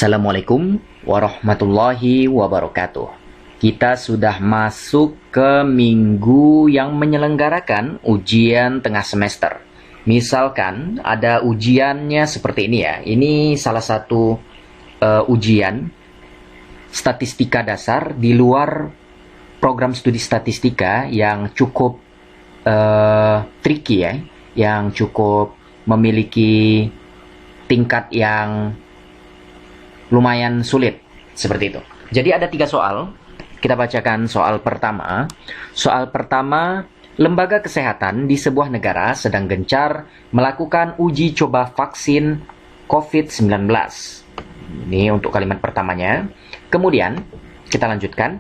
Assalamualaikum warahmatullahi wabarakatuh. Kita sudah masuk ke minggu yang menyelenggarakan ujian tengah semester. Misalkan ada ujiannya seperti ini ya. Ini salah satu ujian statistika dasar di luar program studi statistika yang cukup tricky ya, yang cukup memiliki tingkat yang lumayan sulit, seperti itu. Jadi ada 3 soal. Kita bacakan soal pertama. Soal pertama, lembaga kesehatan di sebuah negara sedang gencar melakukan uji coba vaksin COVID-19. Ini untuk kalimat pertamanya. Kemudian, kita lanjutkan.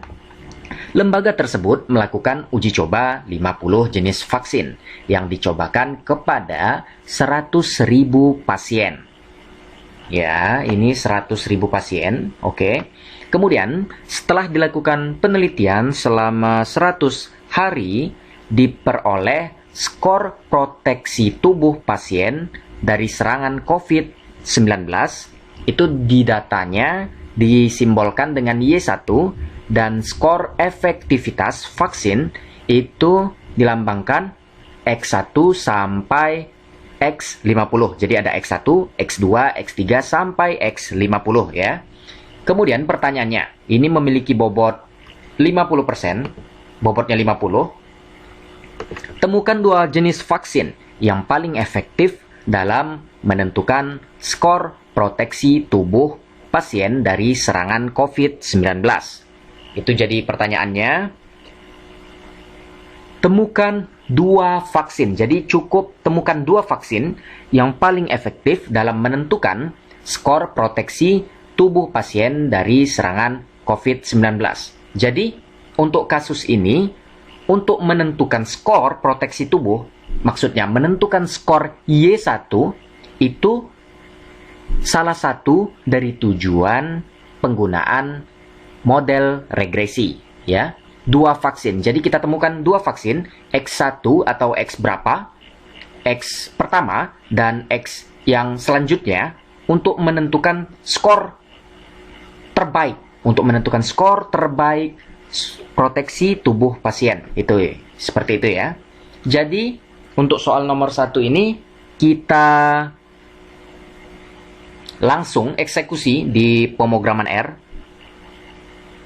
Lembaga tersebut melakukan uji coba 50 jenis vaksin yang dicobakan kepada 100.000 pasien. Ya, ini 100.000 pasien, oke. Kemudian, setelah dilakukan penelitian selama 100 hari, diperoleh skor proteksi tubuh pasien dari serangan COVID-19. Itu di datanya disimbolkan dengan Y1, dan skor efektivitas vaksin itu dilambangkan X1 sampai X50. Jadi ada X1, X2, X3 sampai X50 ya. Kemudian pertanyaannya, ini memiliki bobot 50%, bobotnya 50. Temukan 2 jenis vaksin yang paling efektif dalam menentukan skor proteksi tubuh pasien dari serangan COVID-19. Itu jadi pertanyaannya. Temukan 2 vaksin. Jadi cukup temukan 2 vaksin yang paling efektif dalam menentukan skor proteksi tubuh pasien dari serangan COVID-19. Jadi, untuk kasus ini, untuk menentukan skor proteksi tubuh, maksudnya menentukan skor Y1, itu salah satu dari tujuan penggunaan model regresi, ya. 2 vaksin. Jadi kita temukan 2 vaksin, X1 atau X berapa, X pertama dan X yang selanjutnya untuk menentukan skor terbaik, untuk menentukan skor terbaik proteksi tubuh pasien. Itu seperti itu ya. Jadi untuk soal nomor 1 ini kita langsung eksekusi di pemrograman R.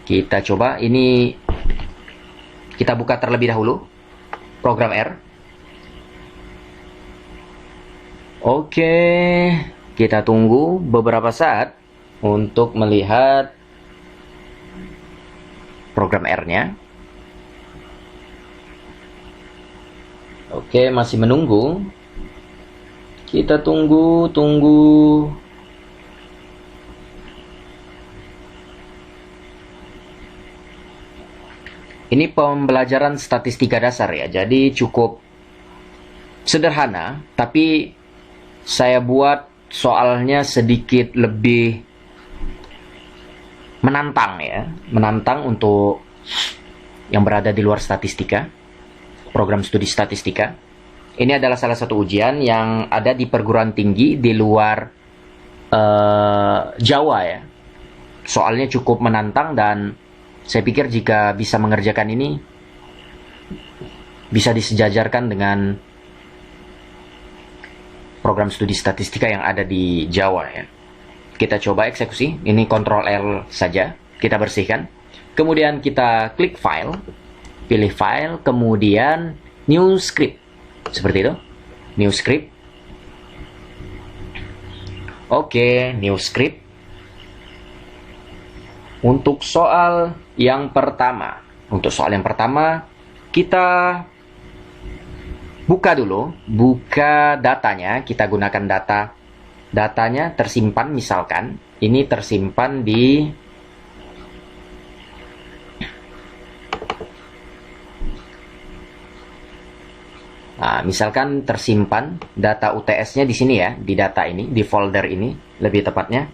Kita coba ini. Kita buka terlebih dahulu program R. Oke, kita tunggu beberapa saat untuk melihat program R-nya. Oke, masih menunggu. Kita tunggu. Ini pembelajaran statistika dasar ya, jadi cukup sederhana, tapi saya buat soalnya sedikit lebih menantang ya, menantang untuk yang berada di luar statistika, program studi statistika. Ini adalah salah satu ujian yang ada di perguruan tinggi di luar Jawa ya. Soalnya cukup menantang dan saya pikir jika bisa mengerjakan ini, bisa disejajarkan dengan program studi statistika yang ada di Jawa ya. Kita coba eksekusi, ini Ctrl L saja, kita bersihkan. Kemudian kita klik file, pilih file, kemudian new script. Seperti itu, new script. Oke, new script. Untuk soal yang pertama, kita buka dulu, buka datanya, kita gunakan datanya tersimpan, misalkan ini tersimpan di misalkan tersimpan data UTS-nya di sini ya, di data ini, di folder ini, lebih tepatnya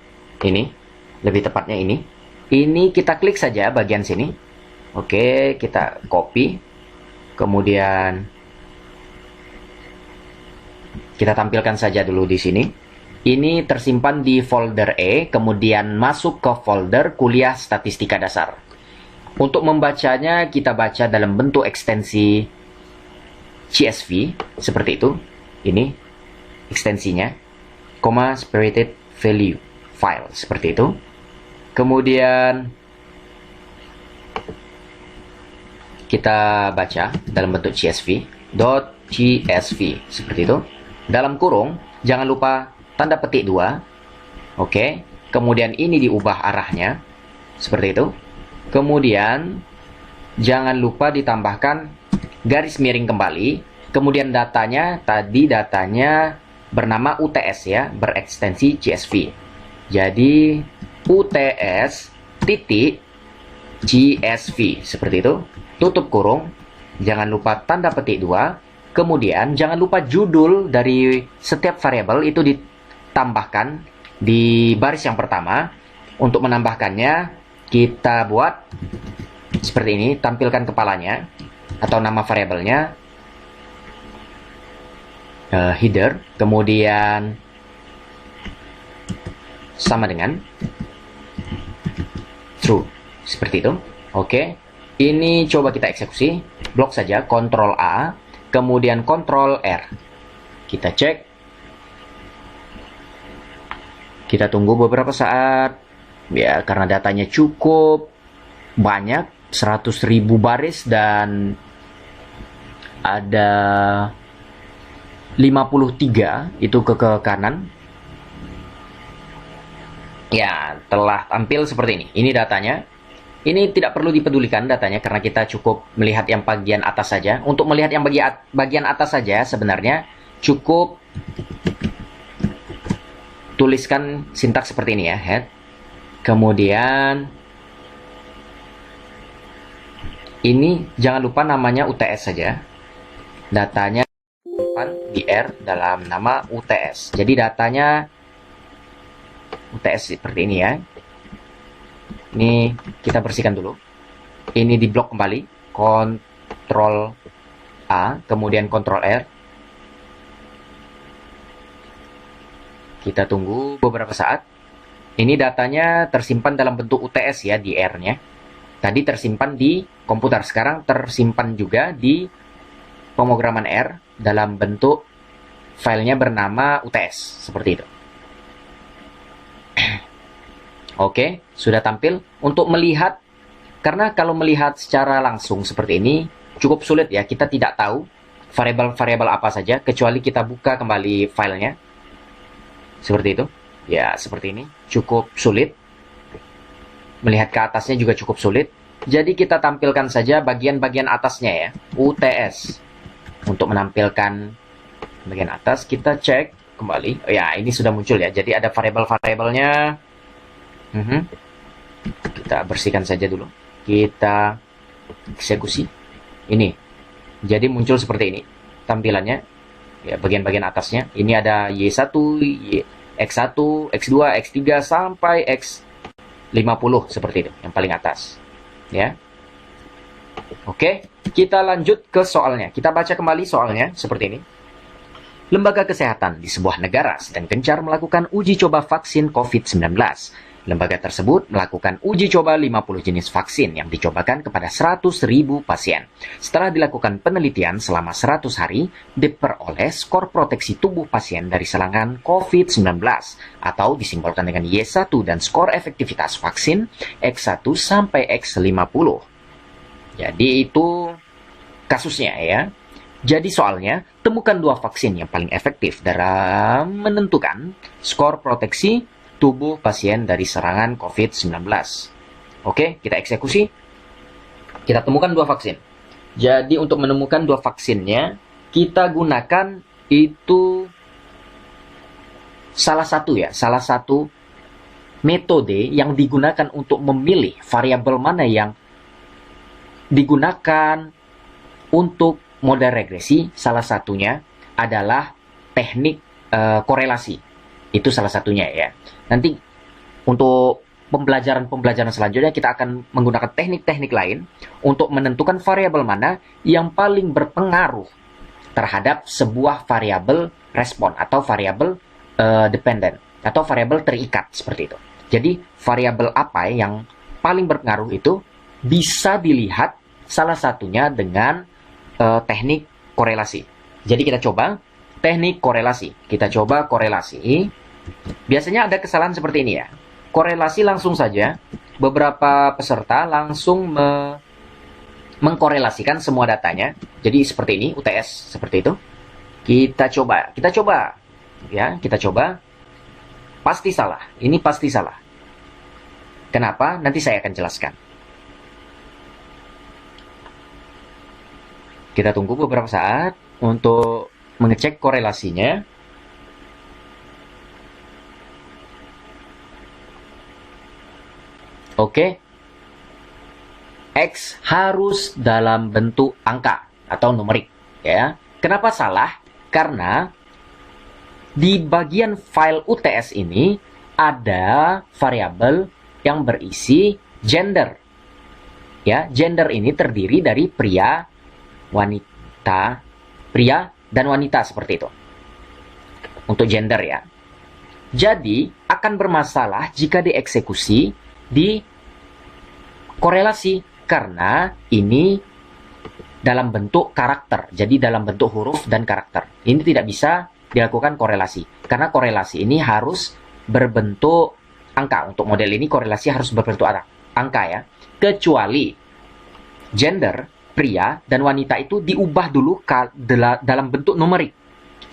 ini. Ini kita klik saja bagian sini. Oke, kita copy. Kemudian kita tampilkan saja dulu di sini. Ini tersimpan di folder E, kemudian masuk ke folder kuliah statistika dasar. Untuk membacanya, kita baca dalam bentuk ekstensi CSV, seperti itu. Ini ekstensinya, spirited value file, seperti itu. Kemudian kita baca dalam bentuk CSV, seperti itu. Dalam kurung, jangan lupa tanda petik 2. Oke. Kemudian ini diubah arahnya, seperti itu. Kemudian jangan lupa ditambahkan garis miring kembali. Kemudian datanya, tadi datanya bernama UTS ya, berekstensi CSV. Jadi UTS titik CSV, seperti itu. Tutup kurung, jangan lupa tanda petik 2. Kemudian jangan lupa judul dari setiap variabel itu ditambahkan di baris yang pertama. Untuk menambahkannya, kita buat seperti ini, tampilkan kepalanya atau nama variabelnya, header, kemudian sama dengan true, seperti itu. Oke, ini coba kita eksekusi, blok saja, Ctrl A, kemudian Ctrl R. Kita cek, kita tunggu beberapa saat. Ya, karena datanya cukup banyak, 100.000 baris dan ada 53 itu ke kanan. Ya, telah tampil seperti ini. Ini datanya. Ini tidak perlu dipedulikan datanya karena kita cukup melihat yang bagian atas saja. Untuk melihat yang bagian atas saja sebenarnya cukup tuliskan sintaks seperti ini ya, head. Kemudian ini jangan lupa namanya UTS saja. Datanya di R dalam nama UTS. Jadi datanya UTS seperti ini ya. Ini kita bersihkan dulu. Ini di blok kembali. Ctrl A, kemudian Ctrl R. Kita tunggu beberapa saat. Ini datanya tersimpan dalam bentuk UTS ya, di R-nya. Tadi tersimpan di komputer, sekarang tersimpan juga di pemrograman R dalam bentuk filenya bernama UTS, seperti itu. Oke, sudah tampil. Untuk melihat, karena kalau melihat secara langsung seperti ini, cukup sulit ya, kita tidak tahu variabel-variabel apa saja, kecuali kita buka kembali filenya. Seperti itu. Ya, seperti ini. Cukup sulit. Melihat ke atasnya juga cukup sulit. Jadi kita tampilkan saja bagian-bagian atasnya ya. UTS. Untuk menampilkan bagian atas, kita cek kembali. Oh, ya, ini sudah muncul ya. Jadi ada variabel-variabelnya. Kita bersihkan saja dulu. Kita eksekusi. Ini. Jadi muncul seperti ini. Tampilannya. Ya, bagian-bagian atasnya. Ini ada Y1, X1, X2, X3 sampai X50 seperti itu, yang paling atas. Ya. Oke, kita lanjut ke soalnya. Kita baca kembali soalnya seperti ini. Lembaga kesehatan di sebuah negara sedang gencar melakukan uji coba vaksin COVID-19. Lembaga tersebut melakukan uji coba 50 jenis vaksin yang dicobakan kepada 100.000 pasien. Setelah dilakukan penelitian selama 100 hari, diperoleh skor proteksi tubuh pasien dari serangan COVID-19 atau disimbolkan dengan Y1 dan skor efektivitas vaksin X1 sampai X50. Jadi itu kasusnya ya. Jadi soalnya, temukan 2 vaksin yang paling efektif dalam menentukan skor proteksi tubuh pasien dari serangan COVID-19. Oke, kita eksekusi. Kita temukan 2 vaksin. Jadi untuk menemukan 2 vaksinnya, kita gunakan itu salah satu metode yang digunakan untuk memilih variabel mana yang digunakan untuk model regresi. Salah satunya adalah teknik korelasi. Itu salah satunya ya. Nanti untuk pembelajaran selanjutnya kita akan menggunakan teknik-teknik lain untuk menentukan variabel mana yang paling berpengaruh terhadap sebuah variabel respon atau variabel dependent atau variabel terikat seperti itu. Jadi variabel apa yang paling berpengaruh itu bisa dilihat salah satunya dengan teknik korelasi. Jadi kita coba teknik korelasi. Kita coba korelasi. Biasanya ada kesalahan seperti ini ya. Korelasi langsung saja, beberapa peserta langsung mengkorelasikan semua datanya. Jadi seperti ini, UTS seperti itu. Kita coba. Ya, kita coba. Pasti salah. Ini pasti salah. Kenapa? Nanti saya akan jelaskan. Kita tunggu beberapa saat untuk mengecek korelasinya. Oke. X harus dalam bentuk angka atau numerik, ya. Kenapa salah? Karena di bagian file UTS ini ada variabel yang berisi gender. Ya, gender ini terdiri dari pria, dan wanita seperti itu. Untuk gender ya. Jadi, akan bermasalah jika dieksekusi di korelasi karena ini dalam bentuk karakter. Jadi dalam bentuk huruf dan karakter. Ini tidak bisa dilakukan korelasi. Karena korelasi ini harus berbentuk angka. Untuk model ini korelasi harus berbentuk angka ya. Kecuali gender, pria, dan wanita itu diubah dulu dalam bentuk numerik.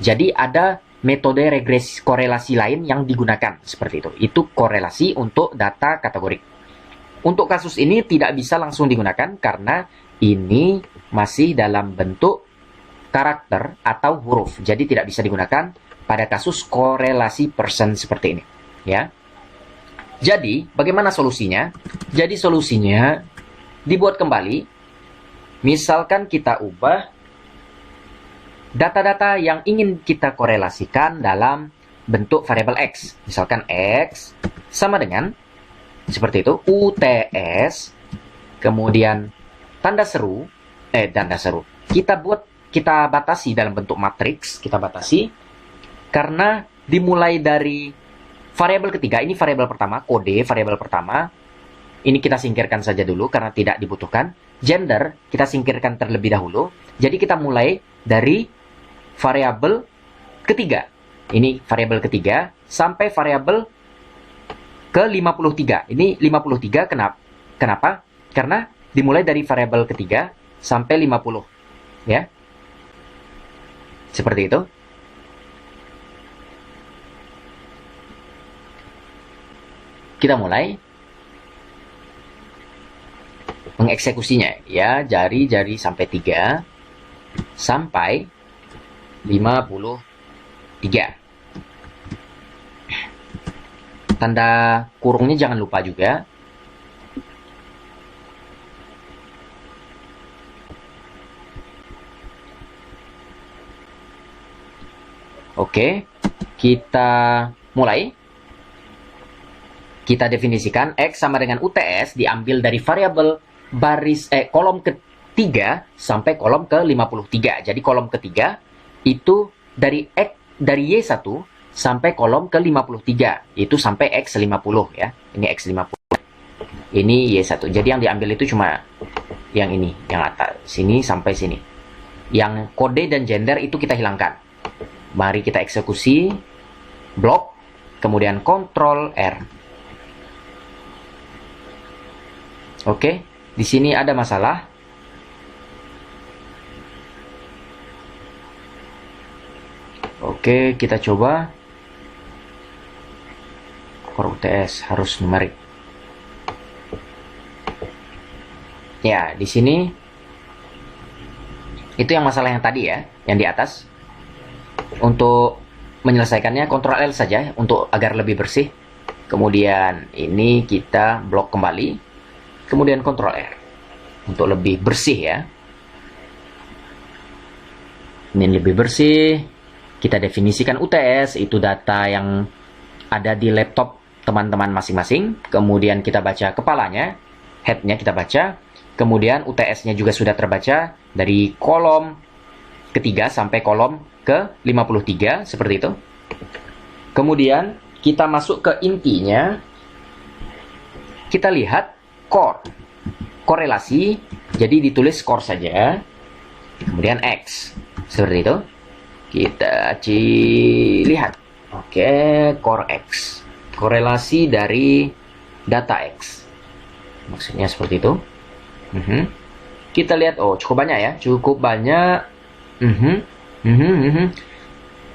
Jadi ada metode regresi korelasi lain yang digunakan. Seperti itu. Itu korelasi untuk data kategorik. Untuk kasus ini tidak bisa langsung digunakan karena ini masih dalam bentuk karakter atau huruf. Jadi tidak bisa digunakan pada kasus korelasi person seperti ini. Ya. Jadi, bagaimana solusinya? Jadi solusinya dibuat kembali. Misalkan kita ubah data-data yang ingin kita korelasikan dalam bentuk variabel X. Misalkan X sama dengan seperti itu, UTS, kemudian tanda seru. Kita batasi dalam bentuk matriks, kita batasi karena dimulai dari variabel ketiga, ini variabel pertama, kode variabel pertama. Ini kita singkirkan saja dulu karena tidak dibutuhkan. Gender kita singkirkan terlebih dahulu. Jadi kita mulai dari variabel ketiga. Ini variabel ketiga sampai variabel ke 53. Ini 53 kenapa? Karena dimulai dari variabel ketiga sampai 50. Ya. Seperti itu. Kita mulai mengeksekusinya ya, jari-jari sampai 3 sampai 53. Tanda kurungnya jangan lupa juga. Oke, kita mulai. Kita definisikan X sama dengan UTS diambil dari variabel kolom ketiga sampai kolom ke-53. Jadi kolom ketiga itu dari Y1 sampai kolom ke-53. Itu sampai X50 ya. Ini X50. Ini Y1. Jadi yang diambil itu cuma yang ini, yang atas. Sini sampai sini. Yang kode dan gender itu kita hilangkan. Mari kita eksekusi. Blok. Kemudian Ctrl R. Oke. Di sini ada masalah. Oke, kita coba. Core UTS harus numerik. Ya, di sini itu yang masalah yang tadi ya, yang di atas. Untuk menyelesaikannya Ctrl L saja untuk agar lebih bersih. Kemudian ini kita blok kembali. Kemudian Ctrl R untuk lebih bersih ya. Ini lebih bersih. Kita definisikan UTS, itu data yang ada di laptop teman-teman masing-masing. Kemudian kita baca kepalanya, headnya kita baca. Kemudian UTS-nya juga sudah terbaca dari kolom ketiga sampai kolom ke 53, seperti itu. Kemudian kita masuk ke intinya. Kita lihat core. Korelasi, jadi ditulis core saja. Kemudian X. Seperti itu. Kita lihat. Oke, core X. Korelasi dari data X. Maksudnya seperti itu. Kita lihat, oh cukup banyak ya. Cukup banyak.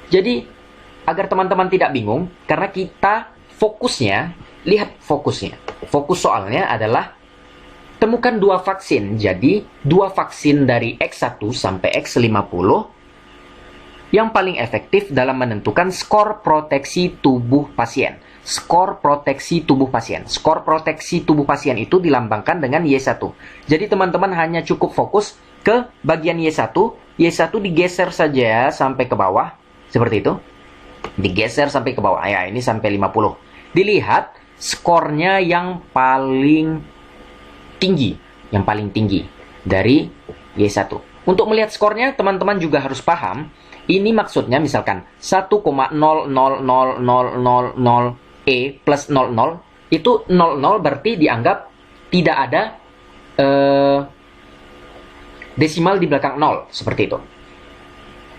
Jadi, agar teman-teman tidak bingung, karena kita fokusnya, lihat fokusnya. Fokus soalnya adalah temukan dua vaksin. Jadi, dua vaksin dari X1 sampai X50 yang paling efektif dalam menentukan skor proteksi tubuh pasien. Skor proteksi tubuh pasien. Skor proteksi tubuh pasien itu dilambangkan dengan Y1. Jadi teman-teman hanya cukup fokus ke bagian Y1. Y1 digeser saja sampai ke bawah. Seperti itu. Digeser sampai ke bawah. Ya, ini sampai 50. Dilihat skornya yang paling tinggi. Yang paling tinggi dari Y1. Untuk melihat skornya, teman-teman juga harus paham. Ini maksudnya misalkan 1,00000 E plus 00, itu 00 berarti dianggap tidak ada desimal di belakang 0, seperti itu.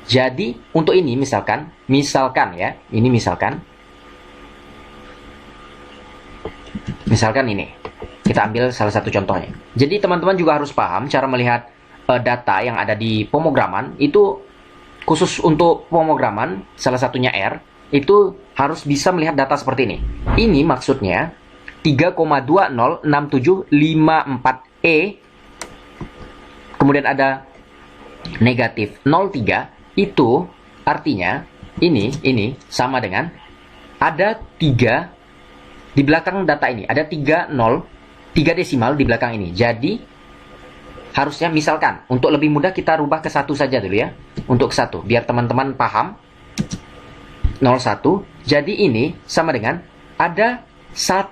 Jadi, untuk ini misalkan ya, ini misalkan ini. Kita ambil salah satu contohnya. Jadi, teman-teman juga harus paham cara melihat data yang ada di pemrograman, itu khusus untuk pemrograman, salah satunya R, itu harus bisa melihat data seperti ini. Ini maksudnya 3,206754E, kemudian ada negatif 03, itu artinya ini sama dengan ada 3 di belakang data ini, ada 3 desimal di belakang ini. Jadi harusnya misalkan untuk lebih mudah kita rubah ke 1 saja dulu ya. Untuk 1 biar teman-teman paham. 01. Jadi ini sama dengan ada 1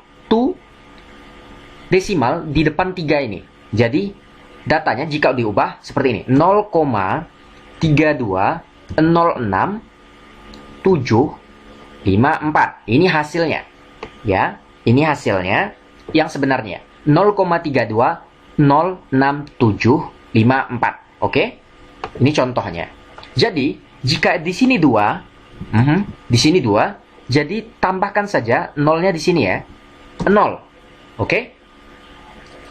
desimal di depan 3 ini. Jadi datanya jika diubah seperti ini. 0,3206754. Ini hasilnya. Ya, ini hasilnya yang sebenarnya. 0,3206754. Oke? Ini contohnya. Jadi, jika di sini 2, di sini 2, jadi tambahkan saja nolnya di sini ya. 0. Oke?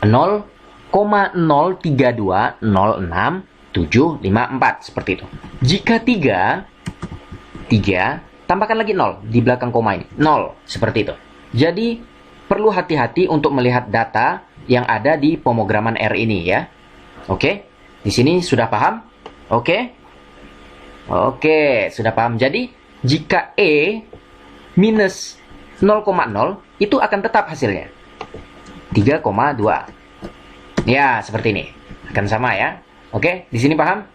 0,032065754 seperti itu. Jika 3, tambahkan lagi 0 di belakang koma ini. 0 seperti itu. Jadi, perlu hati-hati untuk melihat data yang ada di pemrograman R ini ya. Oke? Di sini sudah paham? Oke? Oke, sudah paham. Jadi, jika E minus 0,0, itu akan tetap hasilnya. 3,2. Ya, seperti ini. Akan sama ya. Oke, di sini paham?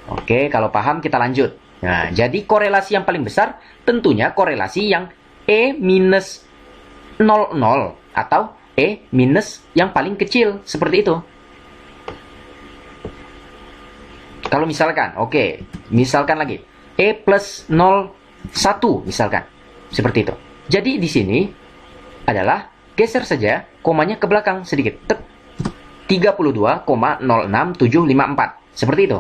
Oke, kalau paham kita lanjut. Nah, jadi korelasi yang paling besar tentunya korelasi yang E minus 00 atau E minus yang paling kecil, seperti itu. Kalau misalkan, oke, misalkan lagi E plus 01 misalkan, seperti itu. Jadi di sini adalah geser saja komanya ke belakang sedikit. 32,06754 seperti itu.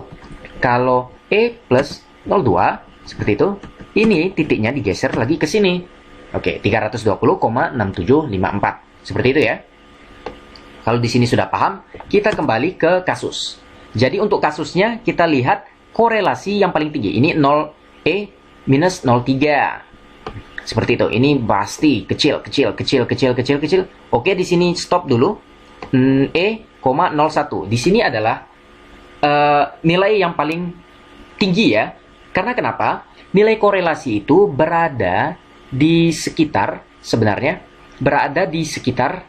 Kalau E plus 02 seperti itu, ini titiknya digeser lagi ke sini. Oke, 320,6754 seperti itu ya. Kalau di sini sudah paham, kita kembali ke kasus. Jadi untuk kasusnya kita lihat korelasi yang paling tinggi. Ini 0E minus 03. Seperti itu. Ini pasti kecil. Oke, di sini stop dulu. E,01. Di sini adalah nilai yang paling tinggi ya. Karena kenapa? Nilai korelasi itu berada di sekitar, sebenarnya berada di sekitar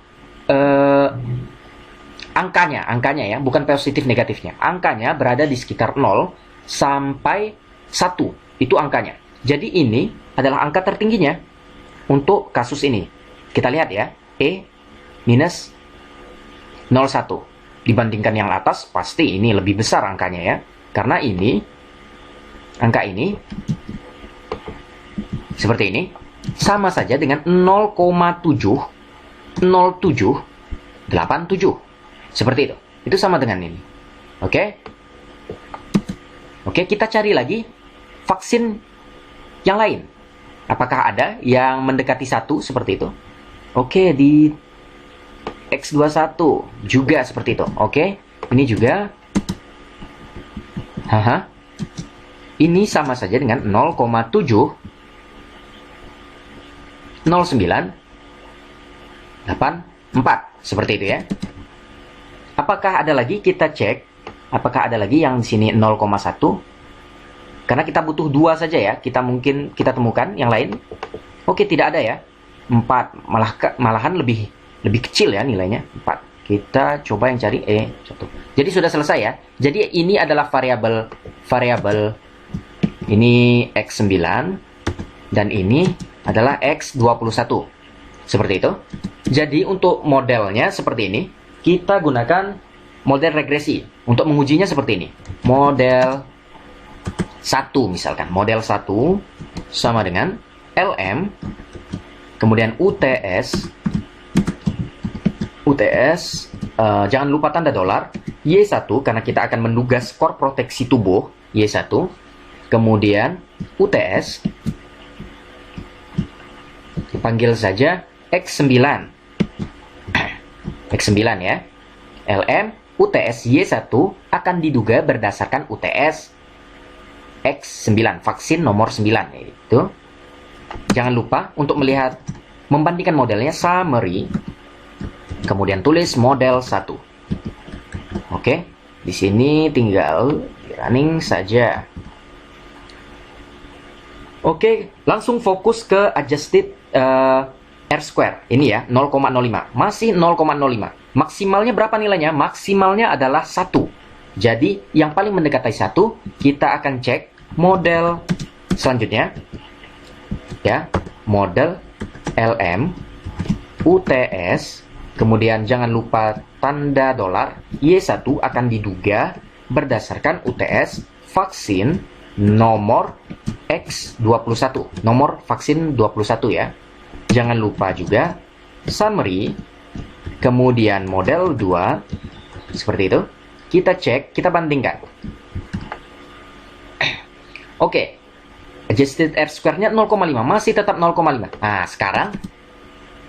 angkanya ya, bukan positif negatifnya. Angkanya berada di sekitar 0 sampai 1. Itu angkanya. Jadi ini adalah angka tertingginya untuk kasus ini. Kita lihat ya, E minus 01. Dibandingkan yang atas, pasti ini lebih besar angkanya ya. Karena ini, angka ini seperti ini, sama saja dengan 0,70787. Seperti itu. Itu sama dengan ini. Oke? Oke, kita cari lagi vaksin yang lain. Apakah ada yang mendekati 1 seperti itu? Oke, di X21 juga seperti itu. Oke, ini juga. Haha. Ini sama saja dengan 0,70984. Seperti itu ya. Apakah ada lagi? Kita cek. Apakah ada lagi yang di sini 0,1? Karena kita butuh 2 saja ya. Kita temukan yang lain. Oke, tidak ada ya. 4. Malahan lebih kecil ya nilainya. 4. Kita coba yang cari 1. Jadi sudah selesai ya. Jadi ini adalah variabel ini X9 dan ini adalah X21. Seperti itu. Jadi untuk modelnya seperti ini. Kita gunakan model regresi. Untuk mengujinya seperti ini. Model 1 misalkan. Model 1 sama dengan LM. Kemudian UTS. Jangan lupa tanda dolar. Y1 karena kita akan menduga skor proteksi tubuh. Y1. Kemudian UTS. Dipanggil saja X9. X9 ya. LM UTS Y1 akan diduga berdasarkan UTS X9, vaksin nomor 9 yaitu. Jangan lupa untuk membandingkan modelnya summary. Kemudian tulis model 1. Oke, di sini tinggal running saja. Oke, langsung fokus ke adjusted R-square. Ini ya, 0,05. Masih 0,05. Maksimalnya berapa nilainya? Maksimalnya adalah 1. Jadi, yang paling mendekati 1, kita akan cek model selanjutnya. Ya, model LM, UTS, kemudian jangan lupa tanda dolar. Y1 akan diduga berdasarkan UTS vaksin nomor X21. Nomor vaksin 21 ya. Jangan lupa juga summary, kemudian model 2, seperti itu. Kita cek, kita bandingkan. Oke, adjusted R-square-nya 0,5, masih tetap 0,5. Nah, sekarang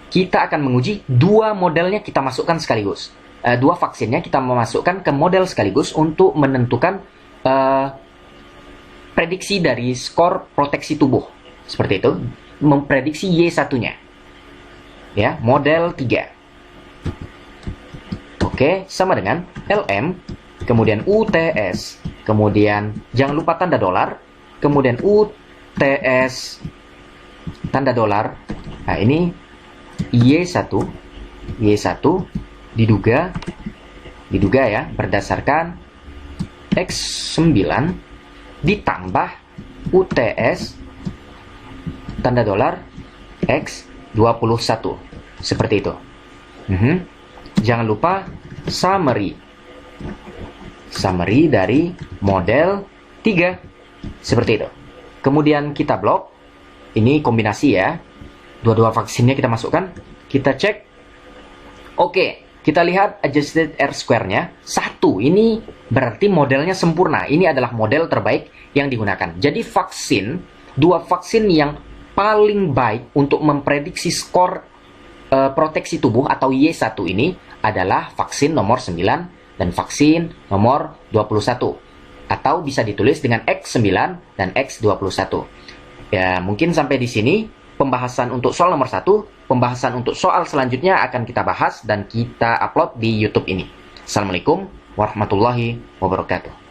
kita akan menguji 2 modelnya kita masukkan sekaligus. 2 vaksinnya kita memasukkan ke model sekaligus untuk menentukan prediksi dari skor proteksi tubuh. Seperti itu. Memprediksi Y1-nya. Ya, model 3. Oke, sama dengan LM, kemudian UTS, kemudian jangan lupa tanda dolar, kemudian UTS, tanda dolar. Nah, ini Y1 diduga ya berdasarkan X9 ditambah UTS tanda dolar X21. Seperti itu. Jangan lupa summary dari model 3. Seperti itu. Kemudian kita blok. Ini kombinasi ya. Dua-dua vaksinnya kita masukkan. Kita cek. Oke, kita lihat adjusted R-square-nya 1. Ini berarti modelnya sempurna. Ini adalah model terbaik yang digunakan. Jadi dua vaksin yang paling baik untuk memprediksi skor proteksi tubuh atau Y1 ini adalah vaksin nomor 9 dan vaksin nomor 21. Atau bisa ditulis dengan X9 dan X21. Ya, mungkin sampai di sini pembahasan untuk soal nomor 1. Pembahasan untuk soal selanjutnya akan kita bahas dan kita upload di YouTube ini. Assalamualaikum warahmatullahi wabarakatuh.